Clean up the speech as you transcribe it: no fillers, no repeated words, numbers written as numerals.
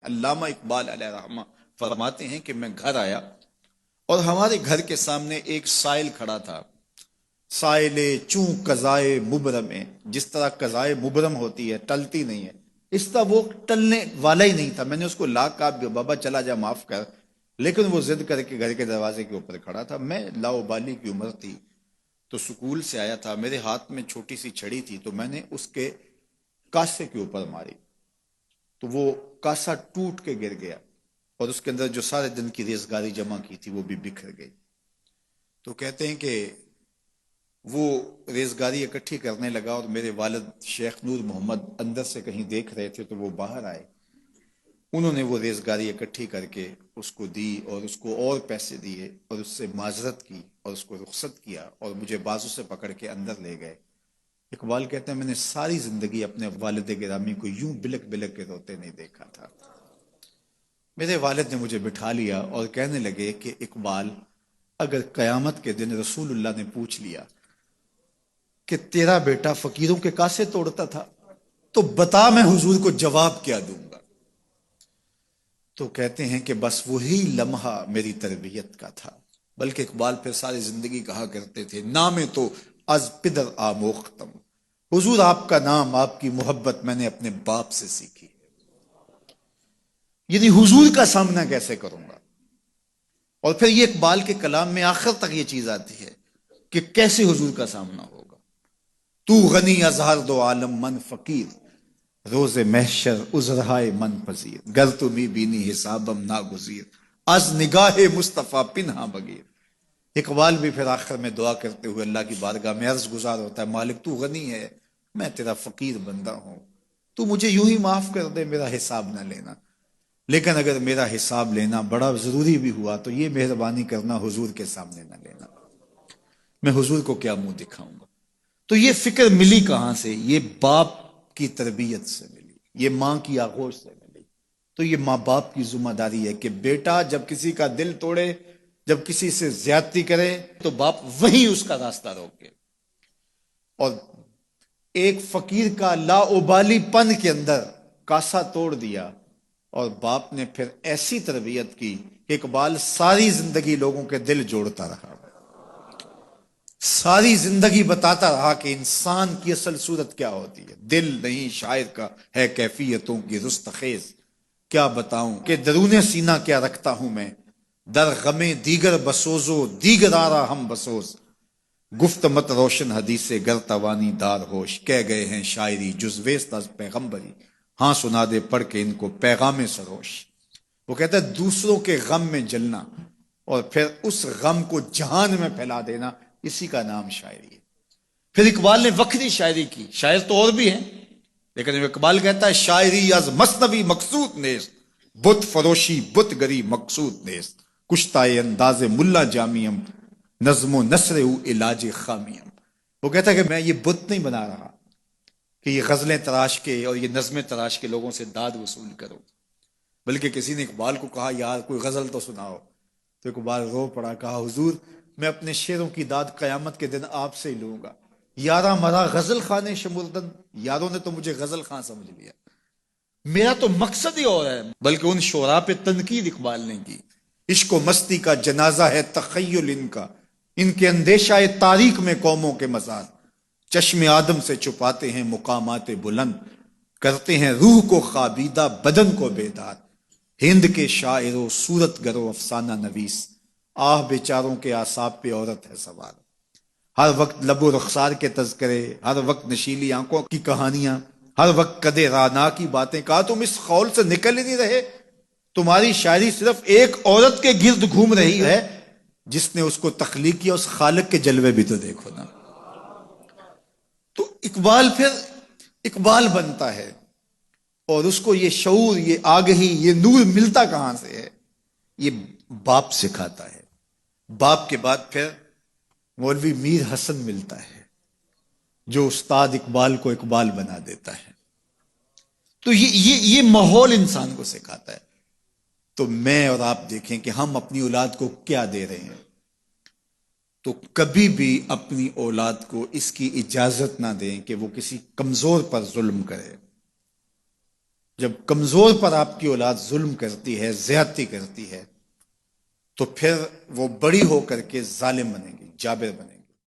علامہ اقبال علیہ رحمہ فرماتے ہیں کہ میں گھر آیا اور ہمارے گھر کے سامنے ایک سائل کھڑا تھا. سائل چوں قضائے مبرم ہے، جس طرح قضائے مبرم ہوتی ہے، ٹلتی نہیں ہے، اس طرح وہ ٹلنے والا ہی نہیں تھا. میں نے اس کو لا کہا بابا چلا جا، معاف کر، لیکن وہ ضد کر کے گھر کے دروازے کے اوپر کھڑا تھا. میں لاؤبالی کی عمر تھی تو سکول سے آیا تھا، میرے ہاتھ میں چھوٹی سی چھڑی تھی، تو میں نے اس کے کاسے کے اوپر ماری تو وہ کاسا ٹوٹ کے گر گیا اور اس کے اندر جو سارے دن کی ریزگاری جمع کی تھی وہ بھی بکھر گئی. تو کہتے ہیں کہ وہ ریزگاری اکٹھی کرنے لگا اور میرے والد شیخ نور محمد اندر سے کہیں دیکھ رہے تھے تو وہ باہر آئے. انہوں نے وہ ریزگاری اکٹھی کر کے اس کو دی اور اس کو اور پیسے دیے اور اس سے معذرت کی اور اس کو رخصت کیا اور مجھے بازو سے پکڑ کے اندر لے گئے. اقبال کہتے ہیں میں نے ساری زندگی اپنے والد گرامی کو یوں بلک بلک کے روتے نہیں دیکھا تھا. میرے والد نے مجھے بٹھا لیا اور کہنے لگے کہ اقبال، اگر قیامت کے دن رسول اللہ نے پوچھ لیا کہ تیرا بیٹا فقیروں کے کاسے توڑتا تھا تو بتا میں حضور کو جواب کیا دوں گا. تو کہتے ہیں کہ بس وہی لمحہ میری تربیت کا تھا. بلکہ اقبال پھر ساری زندگی کہا کرتے تھے نام تو از پدر آموختم، حضور آپ کا نام، آپ کی محبت میں نے اپنے باپ سے سیکھی. یعنی حضور کا سامنا کیسے کروں گا. اور پھر یہ اقبال کے کلام میں آخر تک یہ چیز آتی ہے کہ کیسے حضور کا سامنا ہوگا. تو غنی از ہر دو عالم من فقیر، روز محشر عذرہائے من پذیر، گر تمی بینی حسابم ناگزیر، از نگاہ مصطفیٰ پنہا بگیر. اقبال بھی پھر آخر میں دعا کرتے ہوئے اللہ کی بارگاہ میں عرض گزار ہوتا ہے، مالک تو غنی ہے، میں تیرا فقیر بندہ ہوں، تو مجھے یوں ہی معاف کر دے، میرا حساب نہ لینا. لیکن اگر میرا حساب لینا بڑا ضروری بھی ہوا تو یہ مہربانی کرنا حضور کے سامنے نہ لینا، میں حضور کو کیا منہ دکھاؤں گا. تو یہ فکر ملی کہاں سے؟ یہ باپ کی تربیت سے ملی، یہ ماں کی آغوش سے ملی. تو یہ ماں باپ کی ذمہ داری ہے کہ بیٹا جب کسی کا دل توڑے، جب کسی سے زیادتی کرے تو باپ وہیں اس کا راستہ روکے. اور ایک فقیر کا لا ابالی پن کے اندر کاسا توڑ دیا اور باپ نے پھر ایسی تربیت کی کہ اقبال ساری زندگی لوگوں کے دل جوڑتا رہا، ساری زندگی بتاتا رہا کہ انسان کی اصل صورت کیا ہوتی ہے. دل نہیں شاعر کا ہے کیفیتوں کی رستخیز، کیا بتاؤں کہ درون سینہ کیا رکھتا ہوں میں، در غم دیگر بسوزو دیگر آرا ہم بسوز، گفت مت روشن حدیث گر توانی دار ہوش، کہہ گئے ہیں شاعری جزویست از پیغمبری، ہاں سنا دے پڑھ کے ان کو پیغام سروش. وہ کہتا ہے دوسروں کے غم میں جلنا اور پھر اس غم کو جہان میں پھیلا دینا، اسی کا نام شاعری ہے. پھر اقبال نے وکری شاعری کی، شاعر تو اور بھی ہیں لیکن اقبال کہتا ہے شاعری از مثنوی مقصود نیست، بت فروشی بت گری مقصود نیست، کشتائے انداز ملا جامیم، نظم و نثر او علاج خامیم. وہ کہتا ہے کہ میں یہ بت نہیں بنا رہا کہ یہ غزلیں تراش کے اور یہ نظمیں تراش کے لوگوں سے داد وصول کرو. بلکہ کسی نے اقبال کو کہا یار کوئی غزل تو سناؤ، تو اقبال رو پڑا، کہا حضور میں اپنے شعروں کی داد قیامت کے دن آپ سے ہی لوں گا. یارا مرا غزل خانے شمردن، یاروں نے تو مجھے غزل خان سمجھ لیا، میرا تو مقصد ہی اور ہے. بلکہ ان شعراء پہ تنقید اقبال نے کی، عشق و مستی کا جنازہ ہے تخیل ان کے اندیشہ تاریخ میں قوموں کے مزار، چشم آدم سے چھپاتے ہیں مقامات بلند، کرتے ہیں روح کو خوابیدہ بدن کو بیدار. ہند کے شاعر و صورت گر و افسانہ نویس، آہ بیچاروں کے اعصاب پہ عورت ہے سوار. ہر وقت لب و رخسار کے تذکرے، ہر وقت نشیلی آنکھوں کی کہانیاں، ہر وقت قد رانا کی باتیں. کہا تم اس خول سے نکل ہی نہیں رہے، تمہاری شاعری صرف ایک عورت کے گرد گھوم رہی ہے جس نے اس کو تخلیق کیا، اس خالق کے جلوے بھی تو دیکھو نا. تو اقبال پھر اقبال بنتا ہے اور اس کو یہ شعور، یہ آگہی، یہ نور ملتا کہاں سے ہے؟ یہ باپ سکھاتا ہے. باپ کے بعد پھر مولوی میر حسن ملتا ہے جو استاد اقبال کو اقبال بنا دیتا ہے. تو یہ ماحول انسان کو سکھاتا ہے. تو میں اور آپ دیکھیں کہ ہم اپنی اولاد کو کیا دے رہے ہیں. تو کبھی بھی اپنی اولاد کو اس کی اجازت نہ دیں کہ وہ کسی کمزور پر ظلم کرے. جب کمزور پر آپ کی اولاد ظلم کرتی ہے، زیادتی کرتی ہے، تو پھر وہ بڑی ہو کر کے ظالم بنے گی، جابر بنے گی۔